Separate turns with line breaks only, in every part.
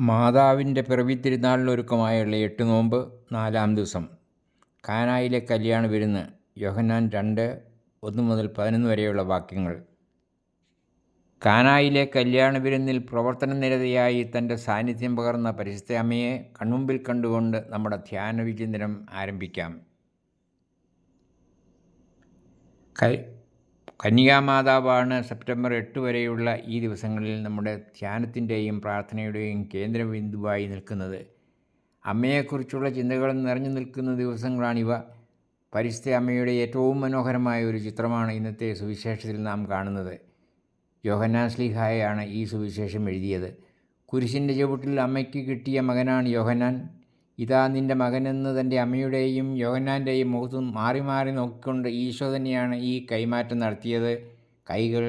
മാതാവിൻ്റെ പിറവിത്തിരുനാളിനൊരുക്കമായുള്ള 8 നോമ്പ് 4-ാം ദിവസം. കാനായിലെ കല്യാണ വിരുന്ന്. യോഹന്നാൻ 2:1-11 വരെയുള്ള വാക്യങ്ങൾ. കാനായിലെ കല്യാണ വിരുന്നിൽ പ്രവർത്തനനിരതയായി തൻ്റെ സാന്നിധ്യം പകർന്ന പരിശുദ്ധ അമ്മയെ കൺമുമ്പിൽ കണ്ടുകൊണ്ട് നമ്മുടെ ധ്യാനവിചിന്തനം ആരംഭിക്കാം. കന്യകാമാതാവാണ് സെപ്റ്റംബർ 8 വരെയുള്ള ഈ ദിവസങ്ങളിൽ നമ്മുടെ ധ്യാനത്തിൻ്റെയും പ്രാർത്ഥനയുടെയും കേന്ദ്രബിന്ദുവായി നിൽക്കുന്നത്. അമ്മയെക്കുറിച്ചുള്ള ചിന്തകൾ നിറഞ്ഞു നിൽക്കുന്ന ദിവസങ്ങളാണിവ. പരിശുദ്ധ അമ്മയുടെ ഏറ്റവും മനോഹരമായ ഒരു ചിത്രമാണ് ഇന്നത്തെ സുവിശേഷത്തിൽ നാം കാണുന്നത്. യോഹന്നാൻ ശ്ലീഹായാണ് ഈ സുവിശേഷം എഴുതിയത്. കുരിശിൻ്റെ ചുവട്ടിൽ അമ്മയ്ക്ക് കിട്ടിയ മകനാണ് യോഹന്നാൻ. ഇതാ നിൻ്റെ മകനെന്ന് തൻ്റെ അമ്മയുടെയും യോഹന്നാൻ്റെയും മുഖത്തും മാറി മാറി നോക്കിക്കൊണ്ട് ഈശോ തന്നെയാണ് ഈ കൈമാറ്റം നടത്തിയത്, കൈകൾ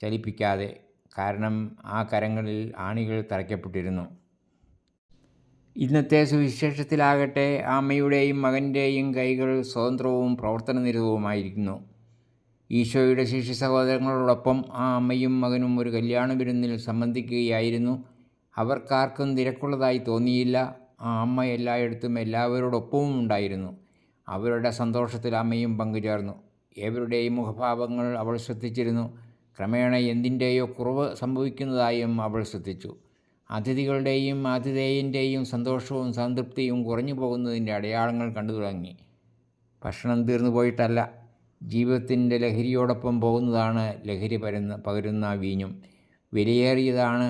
ചലിപ്പിക്കാതെ. കാരണം ആ കരങ്ങളിൽ ആണികൾ തറയ്ക്കപ്പെട്ടിരുന്നു. ഇന്നത്തെ സുവിശേഷത്തിലാകട്ടെ അമ്മയുടെയും മകൻ്റെയും കൈകൾ സ്വതന്ത്രവും പ്രവർത്തനനിരതവുമായിരിക്കുന്നു. ഈശോയുടെ ശിഷ്യ സഹോദരങ്ങളോടൊപ്പം ആ അമ്മയും മകനും ഒരു കല്യാണ വിരുന്നിൽ സംബന്ധിക്കുകയായിരുന്നു. അവർക്കാർക്കും തിരക്കുള്ളതായി തോന്നിയില്ല. ആ അമ്മ എല്ലായിടത്തും എല്ലാവരോടൊപ്പവും ഉണ്ടായിരുന്നു. അവരുടെ സന്തോഷത്തിൽ അമ്മയും പങ്കുചേർന്നു. ഏവരുടെയും മുഖഭാവങ്ങൾ അവൾ ശ്രദ്ധിച്ചിരുന്നു. ക്രമേണ എന്തിൻ്റെയോ കുറവ് സംഭവിക്കുന്നതായും അവൾ ശ്രദ്ധിച്ചു. അതിഥികളുടെയും ആതിഥേയൻ്റെയും സന്തോഷവും സംതൃപ്തിയും കുറഞ്ഞു പോകുന്നതിൻ്റെ അടയാളങ്ങൾ കണ്ടു തുടങ്ങി. ഭക്ഷണം തീർന്നു പോയിട്ടല്ല, ജീവിതത്തിൻ്റെ ലഹരിയോടൊപ്പം പോകുന്നതാണ് ലഹരി പകരുന്ന വീഞ്ഞും. വിലയേറിയതാണ്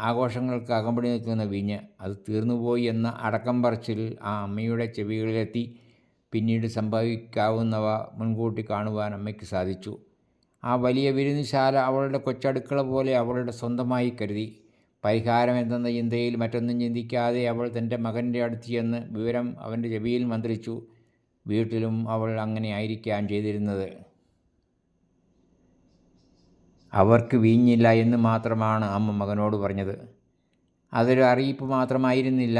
ആഘോഷങ്ങൾക്ക് അകമ്പടി നിൽക്കുന്ന വീഞ്ഞ്. അത് തീർന്നുപോയി എന്ന അടക്കം പറച്ചിൽ ആ അമ്മയുടെ ചെവികളിലെത്തി. പിന്നീട് സംഭവിക്കാവുന്നവ മുൻകൂട്ടി കാണുവാൻ അമ്മയ്ക്ക് സാധിച്ചു. ആ വലിയ വിരുന്നുശാല അവളുടെ കൊച്ചടുക്കള പോലെ അവളുടെ സ്വന്തമായി കരുതി. പരിഹാരം എന്ന ചിന്തയിൽ മറ്റൊന്നും ചിന്തിക്കാതെ അവൾ തൻ്റെ മകൻ്റെ അടുത്ത് ചെന്ന് വിവരം അവൻ്റെ ചെവിയിൽ മന്ത്രിച്ചു. വീട്ടിലും അവൾ അങ്ങനെ ആയിരിക്കാൻ ചെയ്തിരുന്നത്. അവർക്ക് വീഞ്ഞില്ല എന്ന് മാത്രമാണ് അമ്മ മകനോട് പറഞ്ഞത്. അതൊരു അറിയിപ്പ് മാത്രമായിരുന്നില്ല,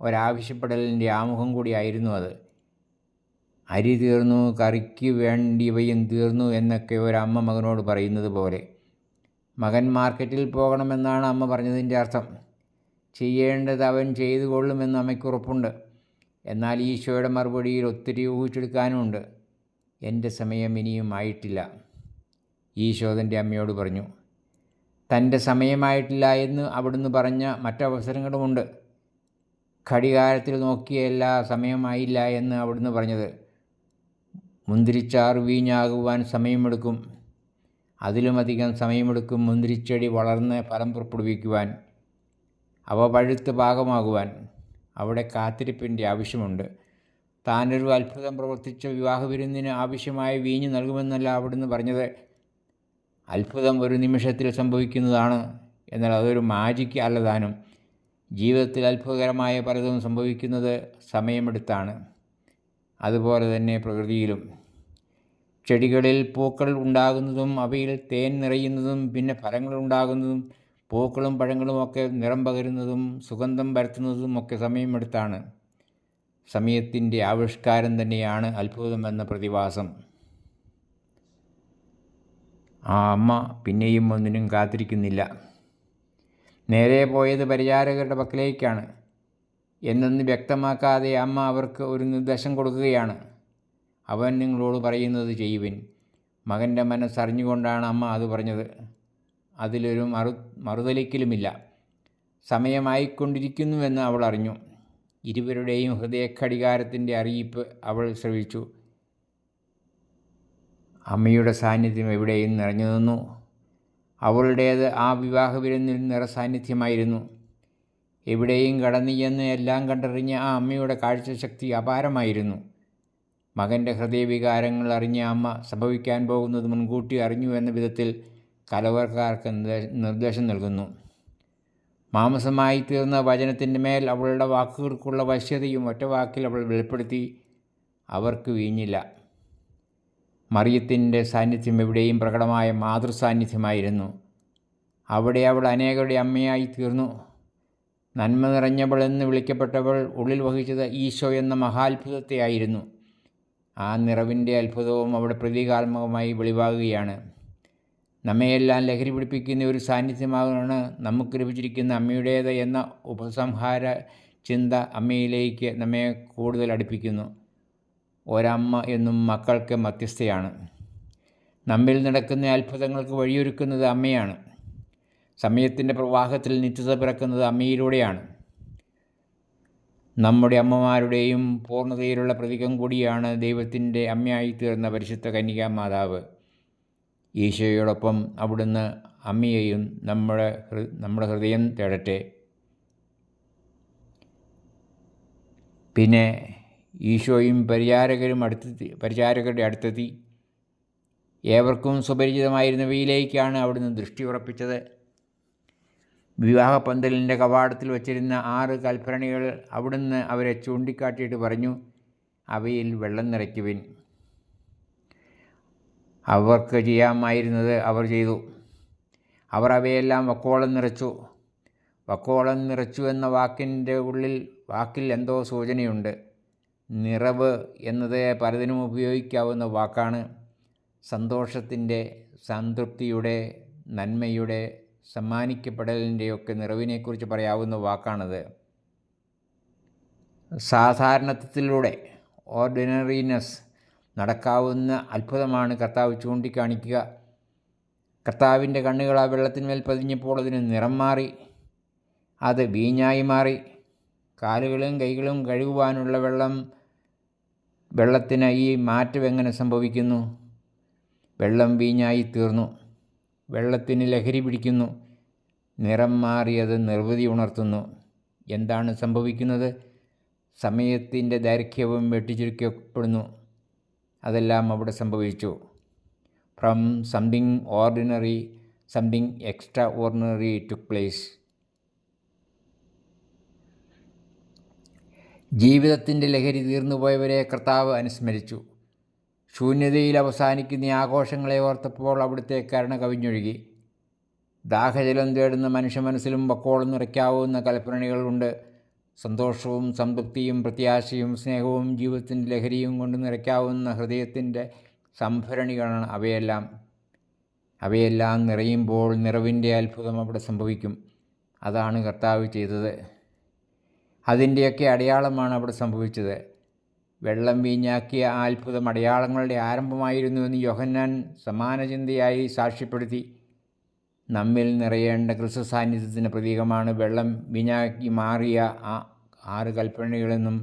ഒരാവശ്യപ്പെടലിൻ്റെ ആമുഖം കൂടിയായിരുന്നു അത്. അരി തീർന്നു, കറിക്ക് വേണ്ടിയവയും തീർന്നു എന്നൊക്കെ ഒരമ്മ മകനോട് പറയുന്നത് പോലെ. മകൻ മാർക്കറ്റിൽ പോകണമെന്നാണ് അമ്മ പറഞ്ഞതിൻ്റെ അർത്ഥം. ചെയ്യേണ്ടത് അവൻ ചെയ്തു കൊള്ളുമെന്ന് അമ്മയ്ക്ക് ഉറപ്പുണ്ട്. എന്നാൽ ഈശോയുടെ മറുപടിയിൽ ഒത്തിരി ഊഹിച്ചെടുക്കാനുമുണ്ട്. എൻ്റെ സമയം ഇനിയും ആയിട്ടില്ല, ഈശോ തൻ്റെ അമ്മയോട് പറഞ്ഞു. തൻ്റെ സമയമായിട്ടില്ല എന്ന് അവിടുന്ന് പറഞ്ഞ മറ്റവസരങ്ങളുമുണ്ട്. ഘടികാരത്തിൽ നോക്കിയല്ല സമയമായില്ല എന്ന് അവിടുന്ന് പറഞ്ഞത്. മുന്തിരിച്ചാറ് വീഞ്ഞാകുവാൻ സമയമെടുക്കും, അതിലുമധികം സമയമെടുക്കും മുന്തിരിച്ചെടി വളർന്ന് ഫലം പുറപ്പെടുവിക്കുവാൻ, അവ പഴുത്ത് പാകമാകുവാൻ. അവിടെ കാത്തിരിപ്പിൻ്റെ ആവശ്യമുണ്ട്. താനൊരു അത്ഭുതം പ്രവർത്തിച്ച വിവാഹ വിരുന്നിന് ആവശ്യമായ വീഞ്ഞ് നൽകുമെന്നല്ല അവിടുന്ന് പറഞ്ഞത്. അത്ഭുതം ഒരു നിമിഷത്തിൽ സംഭവിക്കുന്നതാണ്, എന്നാൽ അതൊരു മാജിക്ക് അല്ലതാനും. ജീവിതത്തിൽ അത്ഭുതകരമായ പലതും സംഭവിക്കുന്നത് സമയമെടുത്താണ്. അതുപോലെ തന്നെ പ്രകൃതിയിലും. ചെടികളിൽ പൂക്കൾ ഉണ്ടാകുന്നതും അവയിൽ തേൻ നിറയുന്നതും പിന്നെ ഫലങ്ങൾ ഉണ്ടാകുന്നതും പൂക്കളും പഴങ്ങളുമൊക്കെ നിറം പകരുന്നതും സുഗന്ധം പരത്തുന്നതും ഒക്കെ സമയമെടുത്താണ്. സമയത്തിൻ്റെ ആവിഷ്കാരം തന്നെയാണ് അത്ഭുതമെന്ന പ്രതിഭാസം. ആ അമ്മ പിന്നെയും ഒന്നിനും കാത്തിരിക്കുന്നില്ല. നേരെ പോയത് പരിചാരകരുടെ പക്കലേക്കാണ്. എന്നൊന്ന് വ്യക്തമാക്കാതെ അമ്മ അവർക്ക് ഒരു നിർദ്ദേശം കൊടുക്കുകയാണ്. അവൻ നിങ്ങളോട് പറയുന്നത് ചെയ്യുവിൻ. മകൻ്റെ മനസ്സറിഞ്ഞുകൊണ്ടാണ് അമ്മ അത് പറഞ്ഞത്. അതിലൊരു മറുതലിക്കലുമില്ല. സമയമായിക്കൊണ്ടിരിക്കുന്നുവെന്ന് അവൾ അറിഞ്ഞു. ഇരുവരുടെയും ഹൃദയഘടികാരത്തിൻ്റെ അറിയിപ്പ് അവൾ ശ്രവിച്ചു. അമ്മയുടെ സാന്നിധ്യം എവിടെയും നിറഞ്ഞു നിന്നു. അവളുടേത് ആ വിവാഹ വിരുന്നിൽ നിറസാന്നിധ്യമായിരുന്നു. എവിടെയും കടന്നു ചെന്ന് എല്ലാം കണ്ടറിഞ്ഞ ആ അമ്മയുടെ കാഴ്ചശക്തി അപാരമായിരുന്നു. മകൻ്റെ ഹൃദയവികാരങ്ങൾ അറിഞ്ഞ അമ്മ സംഭവിക്കാൻ പോകുന്നത് മുൻകൂട്ടി അറിഞ്ഞു എന്ന വിധത്തിൽ കലവറക്കാർക്ക് നിർദ്ദേശം നൽകുന്നു. മാംസമായി തീർന്ന വചനത്തിൻ്റെ മേൽ അവളുടെ വാക്കുകൾക്കുള്ള വശ്യതയും ഒറ്റ വാക്കിൽ അവൾ വെളിപ്പെടുത്തി. അവർക്ക് വീഞ്ഞില്ല. മറിയത്തിൻ്റെ സാന്നിധ്യം എവിടെയും പ്രകടമായ മാതൃസാന്നിധ്യമായിരുന്നു. അവിടെ അവൾ അനേകരുടെ അമ്മയായി തീർന്നു. നന്മ നിറഞ്ഞവൾ എന്ന് വിളിക്കപ്പെട്ടവൾ ഉള്ളിൽ വഹിച്ചത് ഈശോ എന്ന മഹാത്ഭുതത്തെയായിരുന്നു. ആ നിറവിൻ്റെ അത്ഭുതവും അവിടെ പ്രതീകാത്മകമായി വെളിവാകുകയാണ്. നമ്മയെല്ലാം ലഹരി പിടിപ്പിക്കുന്ന ഒരു സാന്നിധ്യമാണ് നമുക്ക് ലഭിച്ചിരിക്കുന്ന അമ്മയുടേത് എന്ന ഉപസംഹാര ചിന്ത അമ്മയിലേക്ക് നമ്മെ കൂടുതൽ അടുപ്പിക്കുന്നു. ഒരമ്മ എന്നും മക്കൾക്ക് മധ്യസ്ഥയാണ്. നമ്മിൽ നടക്കുന്ന അത്ഭുതങ്ങൾക്ക് വഴിയൊരുക്കുന്നത് അമ്മയാണ്. സമയത്തിൻ്റെ പ്രവാഹത്തിൽ നിത്യത പിറക്കുന്നത് അമ്മയിലൂടെയാണ്. നമ്മുടെ അമ്മമാരുടെയും പൂർണ്ണതയിലുള്ള പ്രതീകം കൂടിയാണ് ദൈവത്തിൻ്റെ അമ്മയായി തീർന്ന പരിശുദ്ധ കന്യകാ മാതാവ്. ഈശോയോടൊപ്പം അവിടുന്ന് അമ്മയെയും നമ്മുടെ ഹൃദയം തേടട്ടെ. പിന്നെ ഈശോയും പരിചാരകരുടെ അടുത്തെത്തി. ഏവർക്കും സുപരിചിതമായിരുന്നവയിലേക്കാണ് അവിടുന്ന് ദൃഷ്ടി ഉറപ്പിച്ചത്. വിവാഹപ്പന്തലിൻ്റെ കവാടത്തിൽ വച്ചിരുന്ന 6 കൽഭരണികൾ അവിടുന്ന് അവരെ ചൂണ്ടിക്കാട്ടിയിട്ട് പറഞ്ഞു, അവയിൽ വെള്ളം നിറയ്ക്കുവിൻ. അവർക്ക് ചെയ്യാമായിരുന്നത് അവർ ചെയ്തു. അവർ അവയെല്ലാം വക്കോളം നിറച്ചു. വക്കോളം നിറച്ചു എന്ന വാക്കിൽ എന്തോ സൂചനയുണ്ട്. നിറവ് എന്നത് പലതിനും ഉപയോഗിക്കാവുന്ന വാക്കാണ്. സന്തോഷത്തിൻ്റെ, സംതൃപ്തിയുടെ, നന്മയുടെ, സമ്മാനിക്കപ്പെടലിൻ്റെയൊക്കെ നിറവിനെക്കുറിച്ച് പറയാവുന്ന വാക്കാണത്. സാധാരണത്വത്തിലൂടെ, ഓർഡിനറിനെസ്, നടക്കാവുന്ന അത്ഭുതമാണ് കർത്താവ് ചൂണ്ടിക്കാണിക്കുക. കർത്താവിൻ്റെ കണ്ണുകൾ ആ വെള്ളത്തിന്മേൽ പതിഞ്ഞപ്പോൾ അതിന് നിറം മാറി. അത് വീഞ്ഞായി മാറി. കാലുകളും കൈകളും കഴുകുവാനുള്ള വെള്ളത്തിന് ഈ മാറ്റം എങ്ങനെ സംഭവിക്കുന്നു? വെള്ളം വീഞ്ഞായി തീർന്നു. വെള്ളത്തിന് ലഹരി പിടിക്കുന്നു. നിറം മാറിയത് നിർവൃതി ഉണർത്തുന്നു. എന്താണ് സംഭവിക്കുന്നത്? സമയത്തിൻ്റെ ദൈർഘ്യവും വെട്ടിച്ചുരുക്കപ്പെടുന്നു. അതെല്ലാം അവിടെ സംഭവിച്ചു. From something ordinary, something extra ordinary took place. ജീവിതത്തിൻ്റെ ലഹരി തീർന്നുപോയവരെ കർത്താവ് അനുസ്മരിച്ചു. ശൂന്യതയിൽ അവസാനിക്കുന്ന ആഘോഷങ്ങളെ ഓർത്തപ്പോൾ അവിടുത്തെ കരുണ കവിഞ്ഞൊഴുകി. ദാഹജലം തേടുന്ന മനുഷ്യ മനസ്സിലും വക്കോളം നിറയ്ക്കാവുന്ന കൽപ്പരണികളുണ്ട്. സന്തോഷവും സംതൃപ്തിയും പ്രത്യാശയും സ്നേഹവും ജീവിതത്തിൻ്റെ ലഹരിയും കൊണ്ട് നിറയ്ക്കാവുന്ന ഹൃദയത്തിൻ്റെ സംഭരണികളാണ് അവയെല്ലാം. അവയെല്ലാം നിറയുമ്പോൾ നിറവിൻ്റെ അത്ഭുതം അവിടെ സംഭവിക്കും. അതാണ് കർത്താവ് ചെയ്തത്. അതിൻ്റെയൊക്കെ അടയാളമാണ് അവിടെ സംഭവിച്ചത്. വെള്ളം വീഞ്ഞാക്കിയ ആ അത്ഭുതം അടയാളങ്ങളുടെ ആരംഭമായിരുന്നുവെന്ന് യോഹന്നാൻ സമാനചിന്തയായി സാക്ഷ്യപ്പെടുത്തി. നമ്മിൽ നിറയേണ്ട ക്രിസ്തു സാന്നിധ്യത്തിൻ്റെ പ്രതീകമാണ് വെള്ളം വീഞ്ഞാക്കി മാറിയ ആ 6 കൽപ്പനകളെന്നും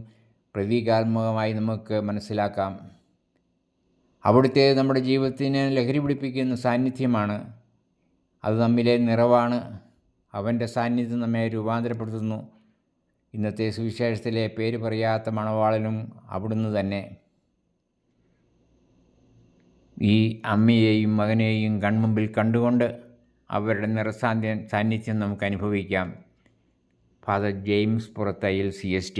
പ്രതീകാത്മകമായി നമുക്ക് മനസ്സിലാക്കാം. അവിടുത്തെ നമ്മുടെ ജീവിതത്തിന് ലഹരി പിടിപ്പിക്കുന്ന സാന്നിധ്യമാണ്. അത് നമ്മിലെ നിറവാണ്. അവൻ്റെ സാന്നിധ്യം നമ്മെ രൂപാന്തരപ്പെടുത്തുന്നു. ഇന്നത്തെ സുവിശേഷത്തിലെ പേര് പറയാത്ത മണവാളനും അവിടുന്ന് തന്നെ. ഈ അമ്മയെയും മകനെയും കൺമുമ്പിൽ കണ്ടുകൊണ്ട് അവരുടെ സാന്നിധ്യം നമുക്ക് അനുഭവിക്കാം. Father James Purathayil CST.